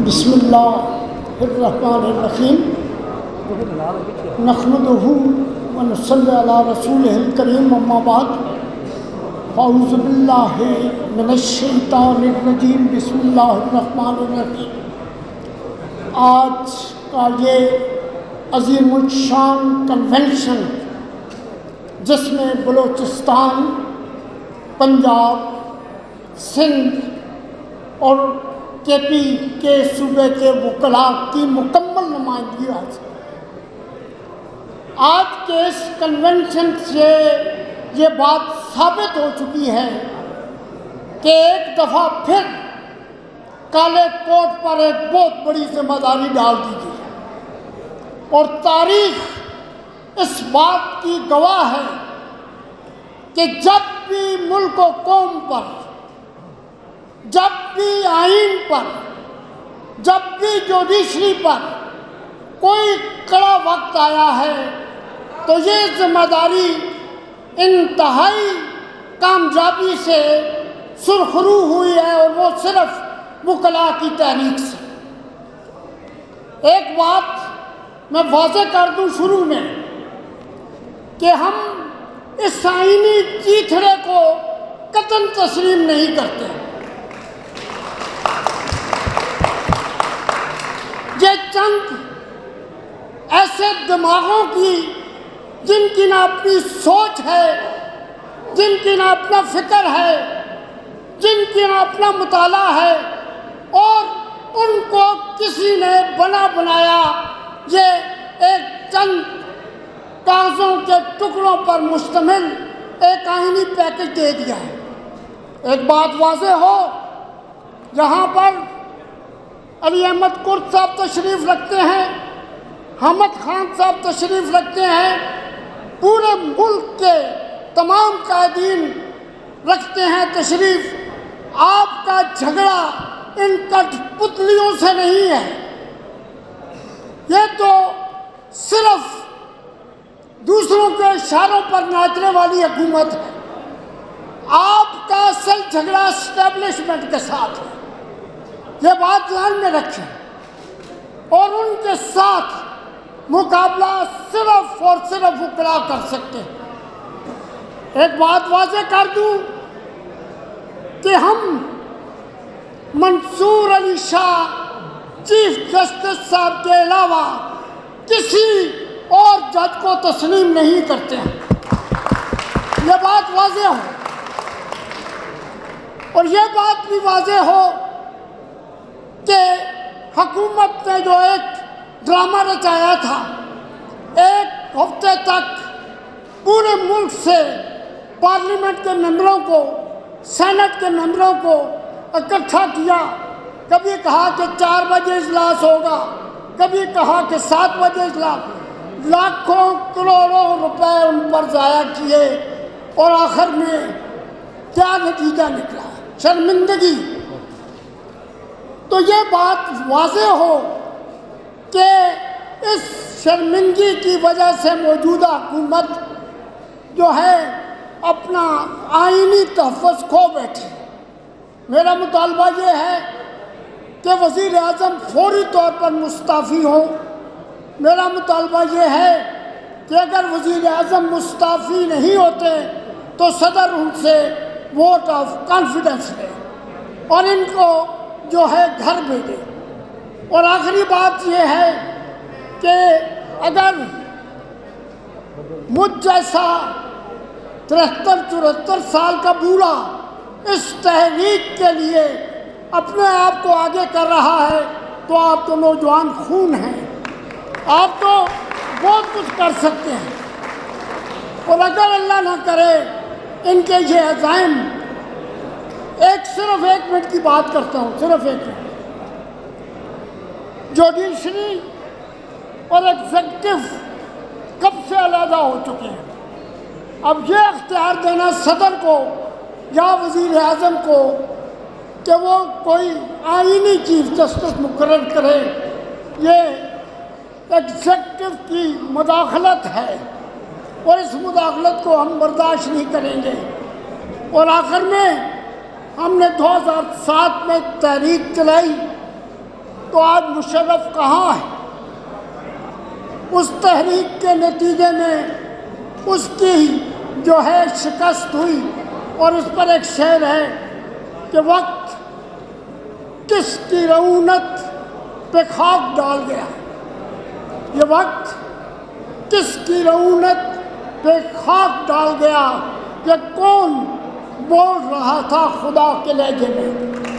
بسم اللہ الرحمن الرحیم نحمدہ ونصلی علی رسولہ الکریم اما بعد اعوذ باللہ من الشیطان الرجیم بسم اللہ الرحمن الرحیم۔ آج کا یہ عظیم الشان کنونشن جس میں بلوچستان، پنجاب، سندھ اور کے پی کے صوبے کے وکلاء کی مکمل نمائندگی حاصل۔ آج کے اس کنونشن سے یہ بات ثابت ہو چکی ہے کہ ایک دفعہ پھر کالے کوٹ پر ایک بہت بڑی ذمہ داری ڈال دی گئی اور تاریخ اس بات کی گواہ ہے کہ جب بھی ملک و قوم پر، جب بھی آئین پر، جب بھی جوڈیشری پر کوئی کڑا وقت آیا ہے تو یہ ذمہ داری انتہائی کامیابی سے سرخرو ہوئی ہے، اور وہ صرف وکلاء کی تحریک سے۔ ایک بات میں واضح کر دوں شروع میں کہ ہم اس آئینی چیتھڑے کو قطعاً تسلیم نہیں کرتے۔ یہ چند ایسے دماغوں کی، جن کی نہ اپنی سوچ ہے، جن کی نہ اپنا فکر ہے، جن کی نہ اپنا مطالعہ ہے، اور ان کو کسی نے بنا بنایا یہ ایک چند کاغذوں کے ٹکڑوں پر مشتمل ایک آئینی پیکج دے دیا ہے۔ ایک بات واضح ہو، یہاں پر علی احمد کرد صاحب تشریف رکھتے ہیں، حامد خان صاحب تشریف رکھتے ہیں، پورے ملک کے تمام قائدین رکھتے ہیں تشریف۔ آپ کا جھگڑا ان کٹ پتلیوں سے نہیں ہے، یہ تو صرف دوسروں کے اشاروں پر ناچنے والی حکومت ہے۔ آپ کا اصل جھگڑا اسٹیبلشمنٹ کے ساتھ ہے، یہ بات ذہن میں رکھیں، اور ان کے ساتھ مقابلہ صرف اور صرف وکلاء کر سکتے ہیں۔ ایک بات واضح کر دوں کہ ہم منصور علی شاہ چیف جسٹس صاحب کے علاوہ کسی اور جج کو تسلیم نہیں کرتے ہیں، یہ بات واضح ہو۔ اور یہ بات بھی واضح ہو کہ حکومت نے جو ایک ڈرامہ رچایا تھا، ایک ہفتے تک پورے ملک سے پارلیمنٹ کے ممبروں کو، سینٹ کے ممبروں کو اکٹھا کیا، کبھی کہا کہ 4 بجے اجلاس ہوگا، کبھی کہا کہ 7 بجے اجلاس، لاکھوں کروڑوں روپے ان پر ضائع کیے، اور آخر میں کیا نتیجہ نکلا؟ شرمندگی۔ تو یہ بات واضح ہو کہ اس شرمندگی کی وجہ سے موجودہ حکومت جو ہے اپنا آئینی تحفظ کھو بیٹھی۔ میرا مطالبہ یہ ہے کہ وزیر اعظم فوری طور پر مستعفی ہوں۔ میرا مطالبہ یہ ہے کہ اگر وزیر اعظم مستعفی نہیں ہوتے تو صدر ان سے ووٹ آف کانفیڈنس لے اور ان کو جو ہے گھر بھیجے۔ اور آخری بات یہ ہے کہ اگر مجھ جیسا 73-74 سال کا بوڑھا اس تحریک کے لیے اپنے آپ کو آگے کر رہا ہے تو آپ تو نوجوان خون ہیں، آپ تو بہت کچھ کر سکتے ہیں۔ اور اگر اللہ نہ کرے ان کے یہ عزائم، صرف 1 منٹ کی بات کرتا ہوں، صرف 1 منٹ۔ جوڈیشری اور ایگزیکٹو کب سے علیحدہ ہو چکے ہیں؟ اب یہ اختیار دینا صدر کو یا وزیر اعظم کو کہ وہ کوئی آئینی چیف جسٹس مقرر کرے، یہ ایگزیکٹو کی مداخلت ہے، اور اس مداخلت کو ہم برداشت نہیں کریں گے۔ اور آخر میں ہم نے 2007 میں تحریک چلائی تو آج مشرف کہاں ہے؟ اس تحریک کے نتیجے میں اس کی جو ہے شکست ہوئی، اور اس پر ایک شعر ہے کہ وقت کس کی رعونت پہ خاک ڈال گیا، یہ وقت کس کی رعونت پہ خاک ڈال گیا، یہ کون بول رہا تھا خدا کے لہجے میں؟